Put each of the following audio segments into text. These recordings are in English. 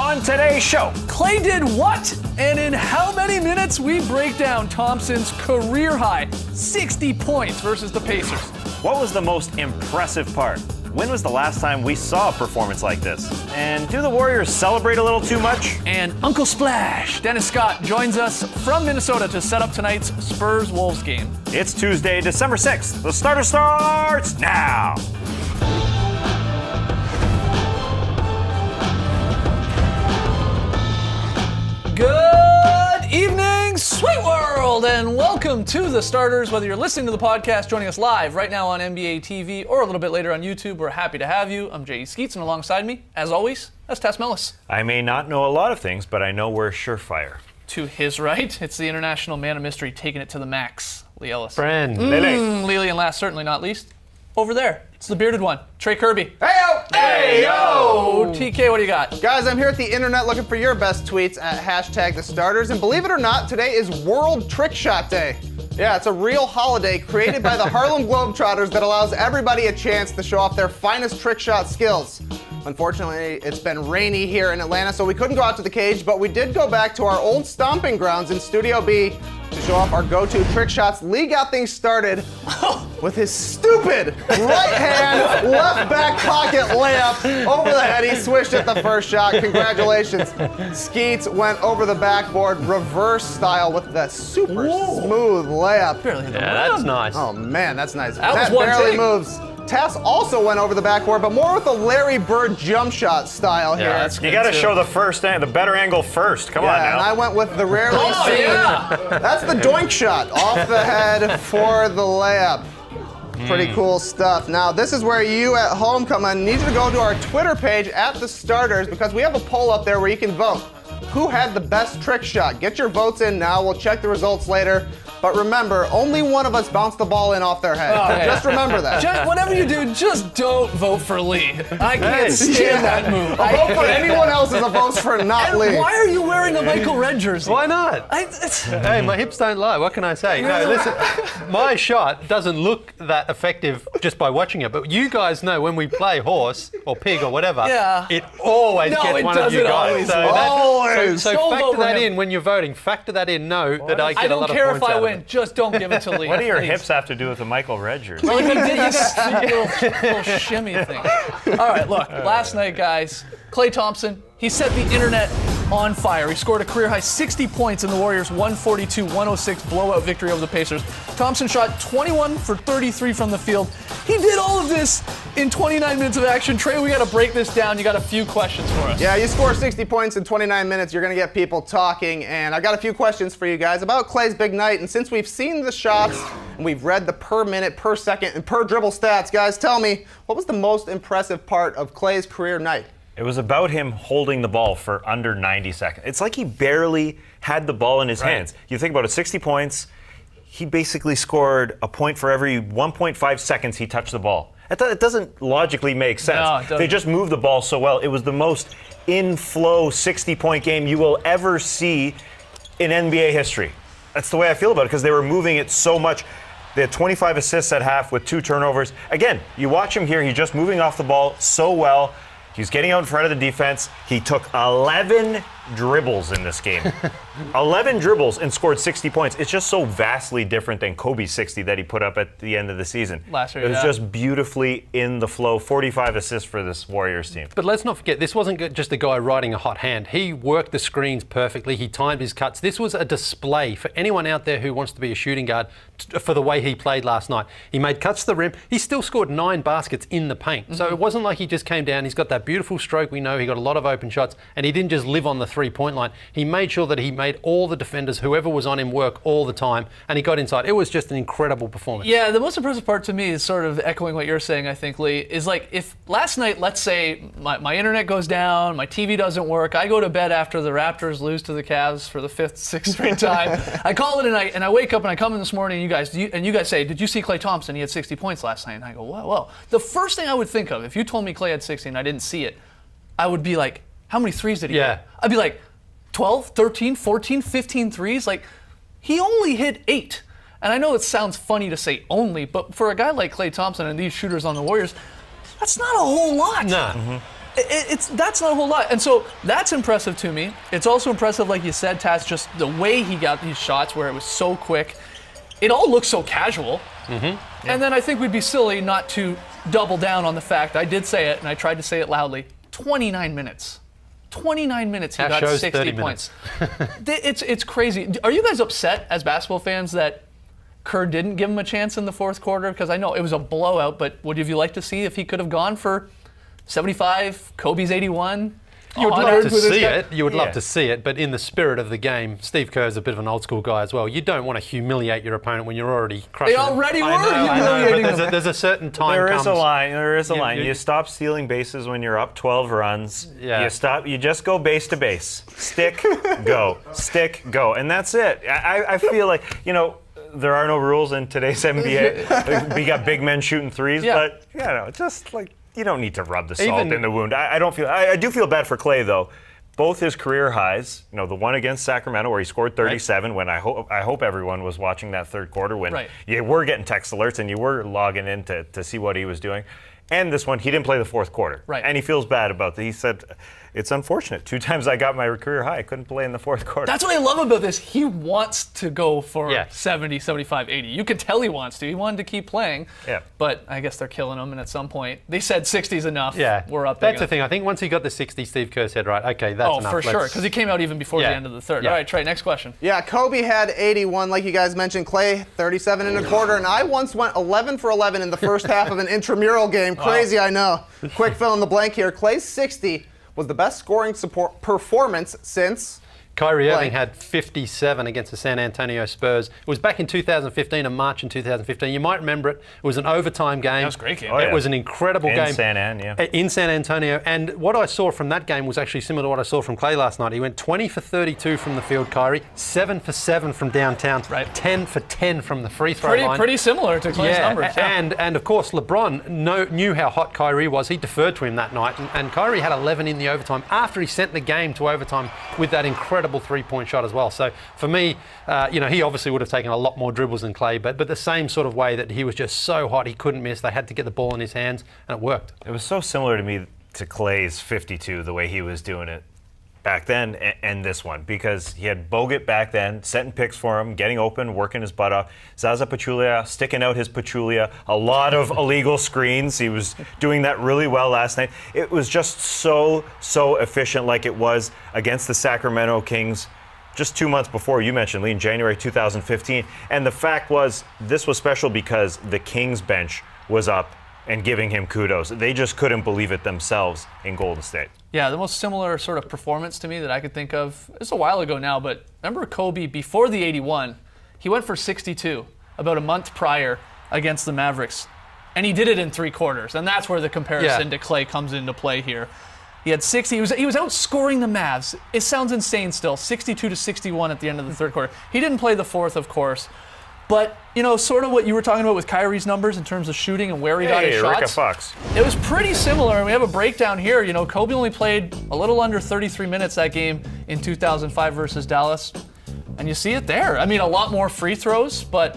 On today's show, Clay did what? And in how many minutes we break down Thompson's career high 60 points versus the Pacers. what was the most impressive part? When was the last time we saw a performance like this? And do the Warriors celebrate a little too much? And Uncle Splash, Dennis Scott, joins us from Minnesota to set up tonight's Spurs-Wolves game. It's Tuesday, December 6th. The starter starts now. Good evening, Sweet World, and welcome to The Starters. Whether you're listening to the podcast, joining us live right now on NBA TV, or a little bit later on YouTube, we're happy to have you. I'm J.E. Skeets, and alongside me, as always, that's Tess Mellis. I may not know a lot of things, but I know we're surefire. To his right, it's the international man of mystery taking it to the max, Lee Ellis. Friend. Lily, and last, certainly not least, over there, it's the bearded one, Trey Kirby. Hey-yo! Hey-yo! TK, what do you got? Guys, I'm here at the internet looking for your best tweets at #TheStarters, and believe it or not, today is World Trick Shot Day. Yeah, it's a real holiday created by the Harlem Globetrotters that allows everybody a chance to show off their finest trick shot skills. Unfortunately, it's been rainy here in Atlanta, so we couldn't go out to the cage, but we did go back to our old stomping grounds in Studio B to show off our go-to trick shots. Lee got things started with his stupid right hand, left back pocket layup over the head. He swished at the first shot. Congratulations. Skeets went over the backboard, reverse style with that super smooth layup. Barely hit the Yeah, rim. that's nice. Oh man, that's nice. That was one barely take. moves. Tess also went over the backboard, but more with the Larry Bird jump shot style here. that's You good got to too. show the better angle first. Come on Yeah, and I now. went with the rarely seen. yeah. That's the doink shot off the head for the layup. Pretty cool stuff. Now, this is where you at home come in. I need you to go to our Twitter page at The Starters because we have a poll up there where you can vote. Who had the best trick shot? Get your votes in now. We'll check the results later. But remember, only one of us bounced the ball in off their head. yeah. Just remember that. Whatever you do, just don't vote for Lee. I can't stand that move. A vote for anyone else is a vote for not And Lee. why are you wearing a Michael Red jersey? Why not? Hey, my hips don't lie. What can I say? No, listen, my shot doesn't look that effective just by watching it. But you guys know when we play horse or pig or whatever, Yeah. it always No, gets it one of you doesn't guys. always. Always. So Don't vote factor for that him. in when you're voting. Factor that in. Know that I get I a don't lot of care points if I out of win. it. Just don't give it to Lee. What do your please. hips have to do with the Michael Red jersey? Well, you did this little shimmy thing. All right, look, last night, guys, Klay Thompson, he set the internet on fire. He scored a career-high 60 points in the Warriors' 142-106 blowout victory over the Pacers. Thompson shot 21 for 33 from the field. He did all of this in 29 minutes of action. Trey, we got to break this down. You got a few questions for us. Yeah, you score 60 points in 29 minutes, you're going to get people talking, and I got a few questions for you guys about Klay's big night. And since we've seen the shots and we've read the per minute, per second, and per dribble stats, guys, tell me, what was the most impressive part of Klay's career night? It was about him holding the ball for under 90 seconds. It's like he barely had the ball in his hands. You think about it, 60 points, he basically scored a point for every 1.5 seconds he touched the ball. It doesn't logically make sense. No, it doesn't. They just moved the ball so well. It was the most in-flow 60-point game you will ever see in NBA history. That's the way I feel about it because they were moving it so much. They had 25 assists at half with 2 turnovers. Again, you watch him here, he's just moving off the ball so well. He's getting out in front of the defense. He took 11 dribbles in this game. 11 dribbles and scored 60 points. It's just so vastly different than Kobe's 60 that he put up at the end of the season. Last year, it was yeah. just beautifully in the flow. 45 assists for this Warriors team. But let's not forget, this wasn't just a guy riding a hot hand. He worked the screens perfectly. He timed his cuts. This was a display for anyone out there who wants to be a shooting guard for the way he played last night. He made cuts to the rim. He still scored 9 baskets in the paint. So it wasn't like he just came down. He's got that beautiful stroke. We know he got a lot of open shots, and he didn't just live on the three-point line. He made sure that he made all the defenders, whoever was on him, work all the time, and he got inside. It was just an incredible performance. Yeah, the most impressive part to me is sort of echoing what you're saying, I think, Lee, is like if last night, let's say my internet goes down, my TV doesn't work, I go to bed after the Raptors lose to the Cavs for the 5th, 6th straight time. I call it a night, and I wake up and I come in this morning, and you guys say, did you see Klay Thompson? He had 60 points last night. And I go, well, the first thing I would think of, if you told me Klay had 60 and I didn't see it, I would be like, how many threes did he hit? I'd be like, 12, 13, 14, 15 threes? Like, he only hit 8. And I know it sounds funny to say only, but for a guy like Klay Thompson and these shooters on the Warriors, that's not a whole lot. No. That's not a whole lot. And so that's impressive to me. It's also impressive, like you said, Taz, just the way he got these shots where it was so quick. It all looks so casual. And then I think we'd be silly not to double down on the fact, I did say it, and I tried to say it loudly, 29 minutes. 29 minutes he got 60 points. It's crazy. Are you guys upset as basketball fans that Kerr didn't give him a chance in the fourth quarter? Because I know it was a blowout, but would you like to see if he could have gone for 75, Kobe's 81? You would love to see it. You would love to see it, but in the spirit of the game, Steve Kerr's a bit of an old school guy as well. You don't want to humiliate your opponent when you're already crushing They already them. were humiliating but there's a certain time There comes. is a line. There is a line. You stop stealing bases when you're up 12 runs. Yeah. You stop. You just go base to base. Stick, go. Stick, go. And that's it. I feel like, there are no rules in today's NBA. We got big men shooting threes, but just like you don't need to rub the salt in the wound. I don't feel. I do feel bad for Clay though. Both his career highs, the one against Sacramento where he scored 37. When I hope everyone was watching that third quarter when you were getting text alerts and you were logging in to see what he was doing. And this one, he didn't play the fourth quarter. And he feels bad about that. He said, it's unfortunate. 2 times I got my career high. I couldn't play in the fourth quarter. That's what I love about this. He wants to go for 70, 75, 80. You could tell he wants to. He wanted to keep playing. But I guess they're killing him. And at some point, they said 60's enough. We're up there. That's the thing. I think once he got the 60, Steve Kerr said, right, okay, that's enough. Oh, for sure. Because he came out even before the end of the third. All right, Trey, next question. Yeah, Kobe had 81, like you guys mentioned. Clay, 37 and a quarter. And I once went 11 for 11 in the first half of an intramural game. Crazy, I know. Quick fill in the blank here. Clay's 60 was the best scoring performance since Kyrie Irving had 57 against the San Antonio Spurs. It was back in 2015, in March in 2015. You might remember it. It was an overtime game. That was a great game. It was an incredible game. In San Antonio. And what I saw from that game was actually similar to what I saw from Clay last night. He went 20 for 32 from the field, Kyrie, 7 for 7 from downtown, 10 for 10 from the free throw line. Pretty similar to Clay's numbers. And of course, LeBron knew how hot Kyrie was. He deferred to him that night. And Kyrie had 11 in the overtime after he sent the game to overtime with that incredible three-point shot as well. So for me, he obviously would have taken a lot more dribbles than Clay, but the same sort of way that he was just so hot he couldn't miss. They had to get the ball in his hands, and it worked. It was so similar to me to Clay's 52, the way he was doing it back then and this one, because he had Bogut back then, setting picks for him, getting open, working his butt off. Zaza Pachulia sticking out his Pachulia, a lot of illegal screens. He was doing that really well last night. It was just so efficient, like it was against the Sacramento Kings just 2 months before, you mentioned, Lee, in January 2015. And the fact was, this was special because the Kings bench was up and giving him kudos. They just couldn't believe it themselves in Golden State. Yeah, the most similar sort of performance to me that I could think of, it's a while ago now, but remember Kobe before the 81, he went for 62 about a month prior against the Mavericks, and he did it in 3 quarters, and that's where the comparison to Clay comes into play here. He had 60. He was outscoring the Mavs. It sounds insane still, 62-61 at the end of the third quarter. He didn't play the fourth, of course. But, sort of what you were talking about with Kyrie's numbers in terms of shooting and where he got his shots. Fox. It was pretty similar. We have a breakdown here. Kobe only played a little under 33 minutes that game in 2005 versus Dallas. And you see it there. I mean, a lot more free throws, but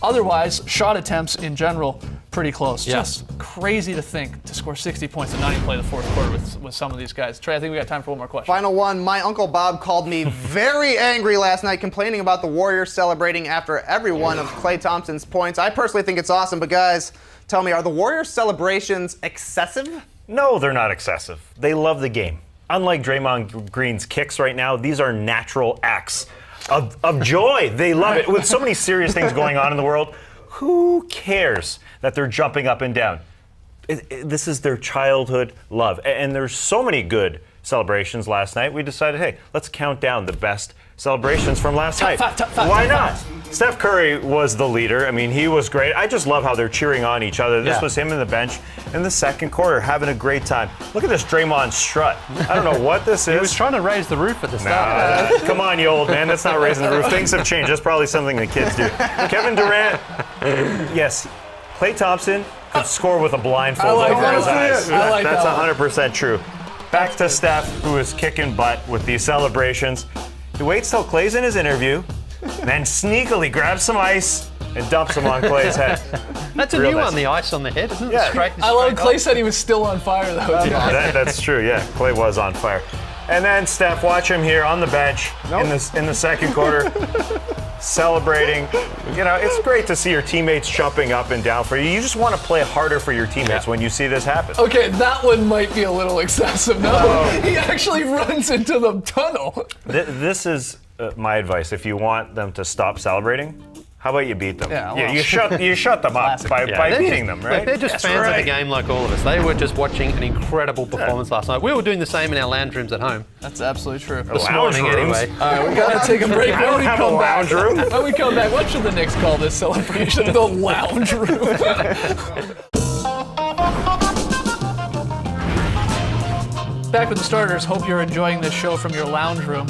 otherwise, shot attempts in general, pretty close. Yeah. Just crazy to think to score 60 points and not even play the fourth quarter with some of these guys. Trey, I think we got time for one more question. Final one. My Uncle Bob called me very angry last night, complaining about the Warriors celebrating after every one of Klay Thompson's points. I personally think it's awesome, but guys, tell me, are the Warriors celebrations excessive? No, they're not excessive. They love the game. Unlike Draymond Green's kicks right now, these are natural acts of joy. They love it. With so many serious things going on in the world, who cares that they're jumping up and down? This is their childhood love. And there's so many good celebrations last night. We decided, hey, let's count down the best celebrations from last night. Why not? Steph Curry was the leader. I mean, he was great. I just love how they're cheering on each other. This was him in the bench in the second quarter, having a great time. Look at this Draymond strut. I don't know what this is. He was trying to raise the roof at the start. Come on, you old man. That's not raising the roof. Things have changed. That's probably something the kids do. Kevin Durant, yes. Klay Thompson could score with a blindfold over his eyes. That's 100% true. Back to Steph, who is kicking butt with these celebrations. He waits till Klay's in his interview, then sneakily grabs some ice, and dumps him on Clay's head. That's a Real new nice. one, the ice on the head, isn't it? Yeah. Straight, I love straight Clay up. said he was still on fire though. That's true, yeah. Clay was on fire. And then Steph, watch him here on the bench in the second quarter, celebrating. You know, it's great to see your teammates jumping up and down for you. You just want to play harder for your teammates when you see this happen. Okay, that one might be a little excessive. No, he actually runs into the tunnel. This is my advice. If you want them to stop celebrating, how about you beat them? Yeah, well, you shut them up by they're beating just- them, right? They're just fans of the game like all of us. They were just watching an incredible performance last night. We were doing the same in our lounge rooms at home. That's absolutely true. This Lounge morning, rooms? anyway. All right, we gotta take a break. I don't have a lounge room. When we come back, what should the Knicks call this celebration? The lounge room. Back with the starters. Hope you're enjoying this show from your lounge room.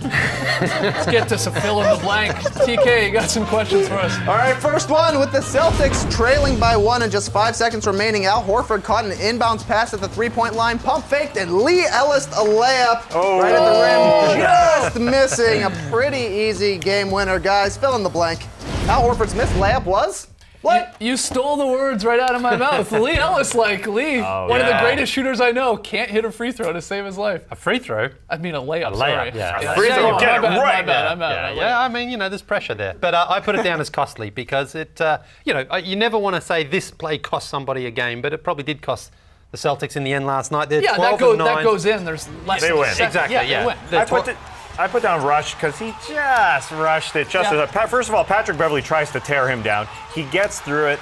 Let's get to some fill in the blank. TK, you got some questions for us? All right, first one. With the Celtics trailing by 1 and just 5 seconds remaining, Al Horford caught an inbounds pass at the three-point line, pump faked, and Lee Ellis a layup right at the rim, just missing. A pretty easy game winner, guys. Fill in the blank. Al Horford's missed layup was? What? You stole the words right out of my mouth. Lee Ellis, one of the greatest shooters I know, can't hit a free throw to save his life. A free throw? I mean a layup, A layup, sorry. yeah. A free throw, get it right. I'm out. Yeah, I mean, there's pressure there. But I put it down as costly because it, you never want to say this play cost somebody a game, but it probably did cost the Celtics in the end last night. They're Yeah, 12 that and 9. goes in. There's less They than win. a second. Exactly, Yeah, yeah. they win. They're I put down rush because he just rushed it. First of all, Patrick Beverley tries to tear him down. He gets through it,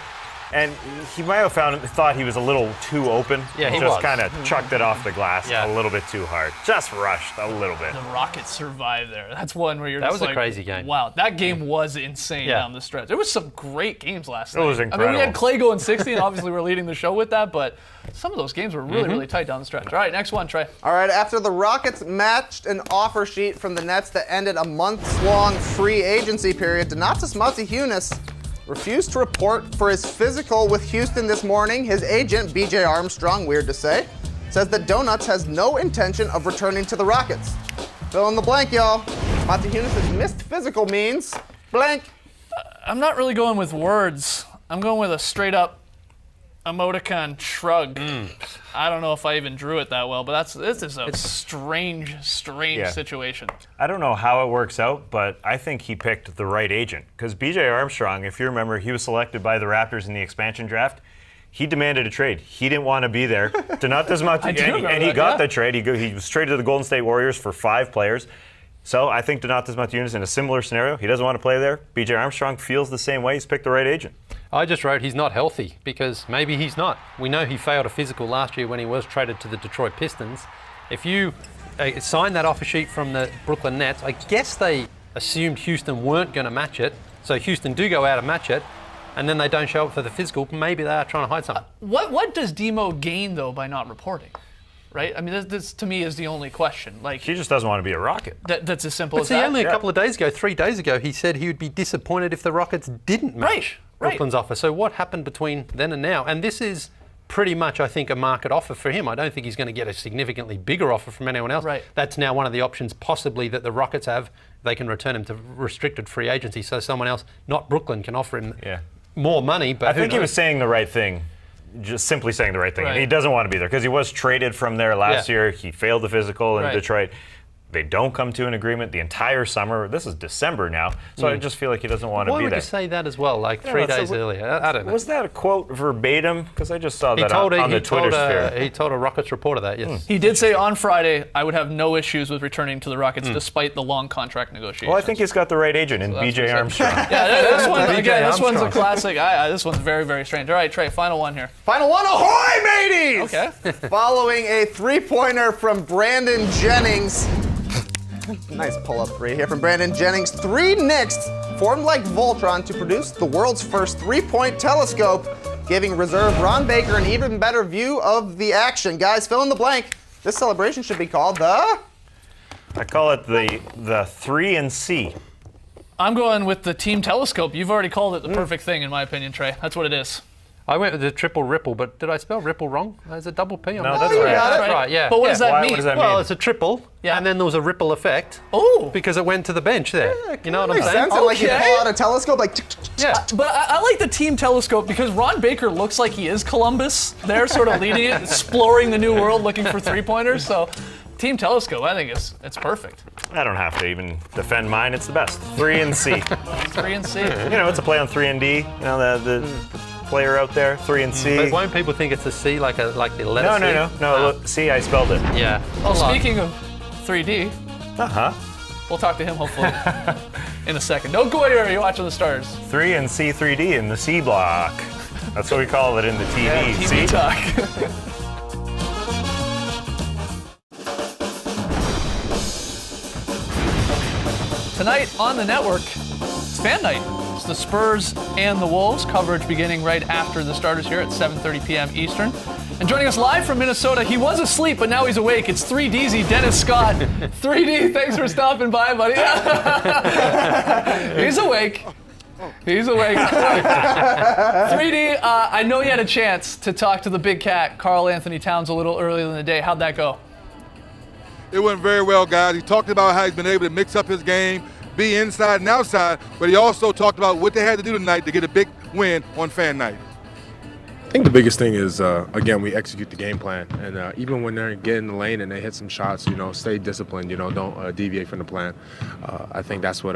and he might have thought he was a little too open. Yeah, he just was. kind of chucked it off the glass a little bit too hard. Just rushed a little bit. The Rockets survived there. That's one where you're That just was a like, crazy game. Wow, that game was insane Yeah. down the stretch. There was some great games last night. It was I mean, we incredible. had Clay going 60, and obviously we're leading the show with that, but some of those games were really, really tight down the stretch. All right, next one, Trey. All right, after the Rockets matched an offer sheet from the Nets that ended a months-long free agency period, Donatas Motiejunas refused to report for his physical with Houston this morning. His agent, BJ Armstrong, weird to say, says that Donuts has no intention of returning to the Rockets. Fill in the blank, y'all. Motiejunas' missed physical means blank. I'm not really going with words. I'm going with a straight-up emoticon shrug. I don't know if I even drew it that well, but this is a strange situation. I don't know how it works out, but I think he picked the right agent. Because BJ Armstrong, if you remember, he was selected by the Raptors in the expansion draft. He demanded a trade. He didn't want to be there. Donatas Motiejunas, and he got the trade. He was traded to the Golden State Warriors for 5 players. So I think Donatas Motiejunas, in a similar scenario, he doesn't want to play there. BJ Armstrong feels the same way. He's picked the right agent. I just wrote he's not healthy because maybe he's not. We know he failed a physical last year when he was traded to the Detroit Pistons. If you signed that offer sheet from the Brooklyn Nets, I guess they assumed Houston weren't going to match it. So Houston do go out and match it, and then they don't show up for the physical. Maybe they are trying to hide something. What does Demo gain, though, by not reporting? Right? I mean, this to me is the only question. Like, He just doesn't want to be a Rocket. that's as simple But as see, that. only a couple of days ago, 3 days ago, he said he would be disappointed if the Rockets didn't match Brooklyn's offer. So what happened between then and now? And this is pretty much, I think, a market offer for him. I don't think he's going to get a significantly bigger offer from anyone else. Right. That's now one of the options possibly that the Rockets have. They can return him to restricted free agency, so someone else, not Brooklyn, can offer him more money. But I think he was saying the right thing. Just simply saying the right thing. And he doesn't want to be there because he was traded from there last year. He failed the physical in Detroit. They don't come to an agreement the entire summer. This is December now, so I just feel like he doesn't want to be Why would there. you say that as well, like 3 days earlier? I don't know. Was that a quote verbatim? Because I just saw that told on the Twitter sphere. He told a Rockets reporter that, yes. He did say on Friday, I would have no issues with returning to the Rockets despite the long contract negotiations. Well, I think he's got the right agent in BJ Armstrong. Yeah, this one, BJ again, this one's a Armstrong. classic. This one's very, very strange. All right, Trey, final one here. Final one, ahoy, mateys! Okay. Following a three-pointer from Brandon Jennings. Nice pull-up three here from Brandon Jennings. 3 Knicks formed like Voltron to produce the world's first three-point telescope, giving reserve Ron Baker an even better view of the action. Guys, fill in the blank. This celebration should be called the... I call it the 3 and C. I'm going with the team telescope. You've already called it the perfect thing, in my opinion, Trey. That's what it is. I went with the triple ripple, but did I spell ripple wrong? There's a double P on No, that. that's you right. got it. That's right, yeah. But what does that Why- mean? what does that Well, mean? it's a triple, Yeah. and then there was a ripple effect. Oh. Because it went to the bench there. You know what I'm Makes saying? sense. And like you Okay. pull out a telescope, like. Yeah. But I like the team telescope because Ron Baker looks like he is Columbus. They're sort of leading it, exploring the new world, looking for three-pointers. So, team telescope, I think it's perfect. I don't have to even defend mine. It's the best. 3 and C. 3 and C. You know, it's a play on 3 and D. You know, the player out there, 3 and C. But won't people think it's a C, like the letter No, C? no, no, no. Look, see, I spelled it. Yeah. Well, Hold on. speaking of 3D, Uh-huh. we'll talk to him hopefully in a second. Don't go anywhere. You're watching the Stars. 3 and C, 3D in the C block. That's what we call it in the TV. TV See? talk. Tonight on the network, it's fan night. It's the Spurs and the Wolves. Coverage beginning right after the Starters here at 7:30 p.m. Eastern. And joining us live from Minnesota, he was asleep, but now he's awake. It's 3D's Dennis Scott. 3D, thanks for stopping by, buddy. He's awake. He's awake. 3D, I know you had a chance to talk to the big cat, Karl Anthony Towns, a little earlier in the day. How'd that go? It went very well, guys. He talked about how he's been able to mix up his game, be inside and outside, but he also talked about what they had to do tonight to get a big win on fan night. I think the biggest thing is, again, we execute the game plan. And even when they get in the lane and they hit some shots, stay disciplined, don't deviate from the plan. I think that's what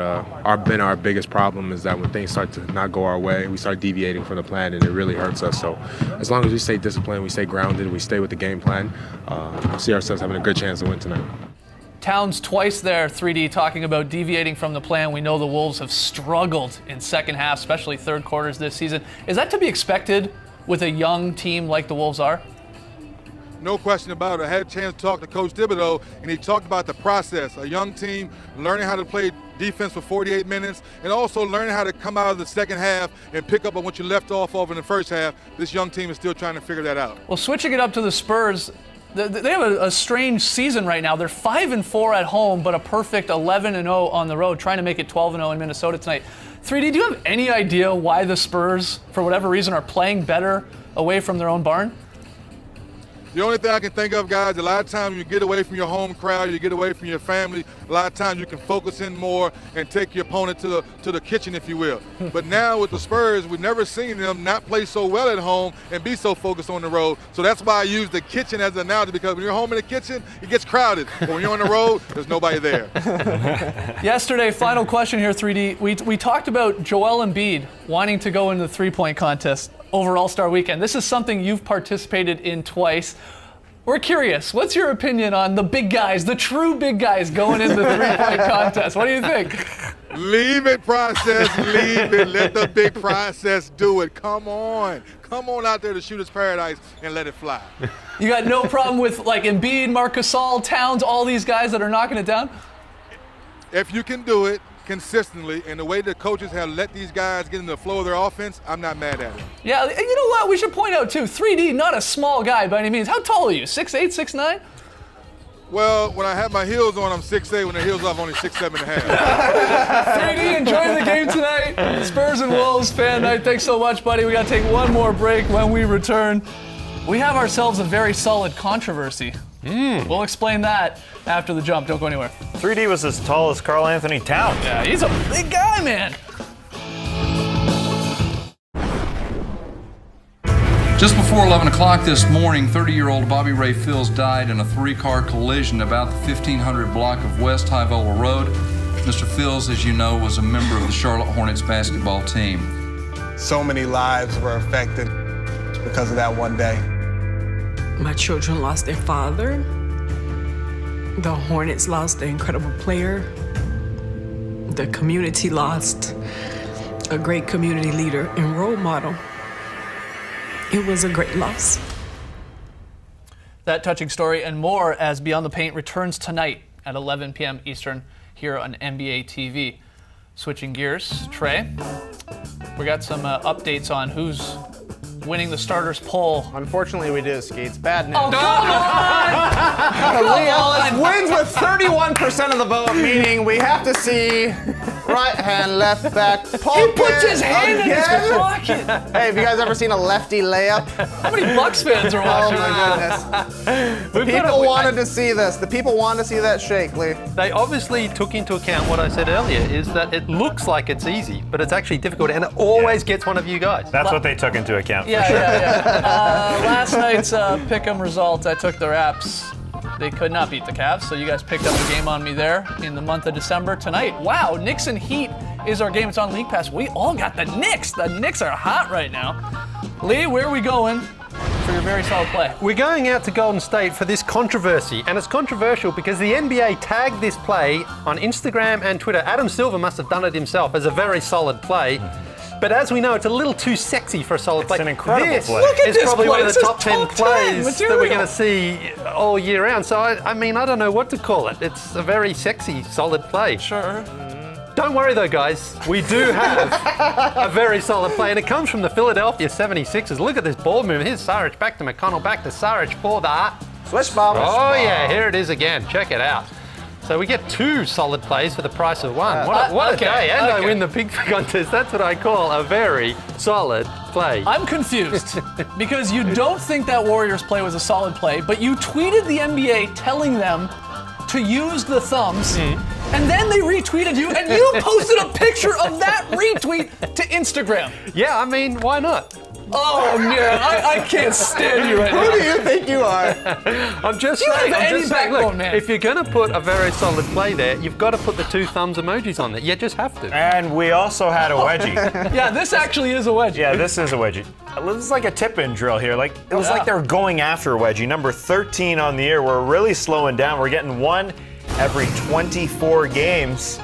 been our biggest problem is that when things start to not go our way, we start deviating from the plan and it really hurts us. So as long as we stay disciplined, we stay grounded, we stay with the game plan, I see ourselves having a good chance to win tonight. Towns twice there, 3D, talking about deviating from the plan. We know the Wolves have struggled in second half, especially third quarters this season. Is that to be expected with a young team like the Wolves are? No question about it. I had a chance to talk to Coach Thibodeau, and he talked about the process. A young team learning how to play defense for 48 minutes and also learning how to come out of the second half and pick up on what you left off of in the first half. This young team is still trying to figure that out. Well, switching it up to the Spurs, they have a strange season right now. They're 5-4 at home, but a perfect 11-0 on the road, trying to make it 12-0 in Minnesota tonight. 3D, do you have any idea why the Spurs, for whatever reason, are playing better away from their own barn? The only thing I can think of, guys, a lot of times you get away from your home crowd, you get away from your family, a lot of times you can focus in more and take your opponent to the kitchen, if you will. But now with the Spurs, we've never seen them not play so well at home and be so focused on the road. So that's why I use the kitchen as an analogy, because when you're home in the kitchen, it gets crowded. But when you're on the road, there's nobody there. Yesterday, final question here, 3D. We talked about Joel Embiid wanting to go into the three-point contest over All-Star Weekend. This is something you've participated in twice. We're curious, what's your opinion on the big guys, the true big guys going into the three-point contest? What do you think? Leave it, process, leave it. Let the big process do it. Come on. Come on out there to Shooter's Paradise and let it fly. You got no problem with like Embiid, Marc Gasol, Towns, all these guys that are knocking it down? If you can do it consistently, and the way the coaches have let these guys get in the flow of their offense, I'm not mad at it. Yeah, you know what? We should point out too, 3D, not a small guy by any means. How tall are you? 6'8", 6'9"? Well, when I have my heels on, I'm 6'8". When the heels off, I'm only 6'7.5". 3D, enjoying the game tonight. Spurs and Wolves fan night. Thanks so much, buddy. We got to take one more break. When we return, we have ourselves a very solid controversy. We'll explain that after the jump. Don't go anywhere. 3D was as tall as Karl Anthony Towns. Yeah, he's a big guy, man. Just before 11 o'clock this morning, 30-year-old Bobby Ray Fields died in a three-car collision about the 1500 block of West Highvola Road. Mr. Fields, as you know, was a member of the Charlotte Hornets basketball team. So many lives were affected because of that one day. My children lost their father. The Hornets lost an incredible player. The community lost a great community leader and role model. It was a great loss. That touching story and more as Beyond the Paint returns tonight at 11 p.m. Eastern here on NBA TV. Switching gears, Trey, we got some updates on who's winning the starters poll. Unfortunately, we do, Skeets. Bad news. Oh, come on! Leah wins with 31% of the vote, meaning we have to see right hand, left back, pocket. He puts his hand in his again. pocket. Hey, have you guys ever seen a lefty layup? How many Bucks fans are Oh watching? my goodness. The people wanted to see this. The people wanted to see that shake, Lee. They obviously took into account what I said earlier, is that it looks like it's easy, but it's actually difficult, and it always gets one of you guys. That's what they took into account. Yeah, last night's pick'em results, I took the Raps. They could not beat the Cavs, so you guys picked up the game on me there in the month of December. Tonight, wow, Knicks and Heat is our game. It's on League Pass. We all got the Knicks. The Knicks are hot right now. Lee, where are we going for your very solid play? We're going out to Golden State for this controversy, and it's controversial because the NBA tagged this play on Instagram and Twitter. Adam Silver must have done it himself as a very solid play. But as we know, it's a little too sexy for a solid play. It's an incredible play. Look at It's this probably play. one of This the is top 10 top 10 plays that we're material. going to see all year round. So, I mean, I don't know what to call it. It's a very sexy, solid play. Sure. Don't worry though, guys. We do have a very solid play, and it comes from the Philadelphia 76ers. Look at this ball movement. Here's Saric back to McConnell, back to Saric for that. Swish bomb. Oh yeah, here it is again. Check it out. So we get 2 solid plays for the price of 1. What a day, and I win the pig contest. That's what I call a very solid play. I'm confused because you don't think that Warriors play was a solid play, but you tweeted the NBA telling them to use the thumbs, and then they retweeted you, and you posted a picture of that retweet to Instagram. Yeah, I mean, why not? Oh man, I can't stand you right Who now. do you think you are? I'm just You saying, have I'm any just saying, backbone, look, man. if you're going to put a very solid play there, you've got to put the 2 thumbs emojis on there. You just have to. And we also had a wedgie. Yeah, this actually is a wedgie. Yeah, this is a wedgie. This is like a tip-in drill here. Like it was like they were going after a wedgie. Number 13 on the year. We're really slowing down. We're getting one every 24 games.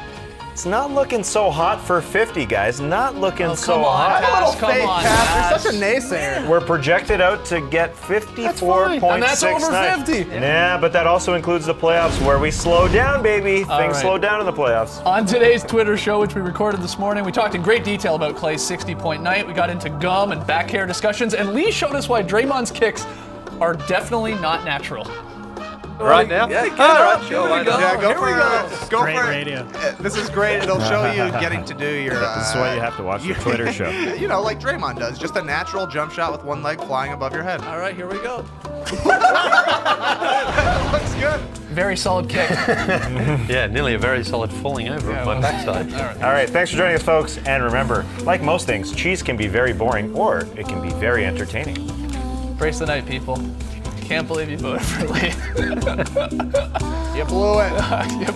It's not looking so hot for 50, guys. Not looking so come on, hot. I'm a little Come fake, on, Cass. You're such a Cass. naysayer. We're projected out to get 54.69. And that's over 50. Yeah, but that also includes the playoffs where we slow down, baby. Things right. slow down in the playoffs. On today's Twitter show, which we recorded this morning, we talked in great detail about Clay's 60-point night. We got into gum and back hair discussions, and Lee showed us why Draymond's kicks are definitely not natural. Right now? Yeah, All right, sure, here we why go. not? Yeah, go Here for we it. go. Go Great for it. radio. This is great. It'll show you getting to do your. This is why you have to watch the Twitter show. You know, like Draymond does, just a natural jump shot with one leg flying above your head. All right, here we go. Looks good. Very solid kick. Yeah, nearly a very solid falling over on my backside. All right, thanks for joining us, folks. And remember, like most things, cheese can be very boring or it can be very entertaining. Brace the night, people. Can't believe you voted for Lee. You blew it. You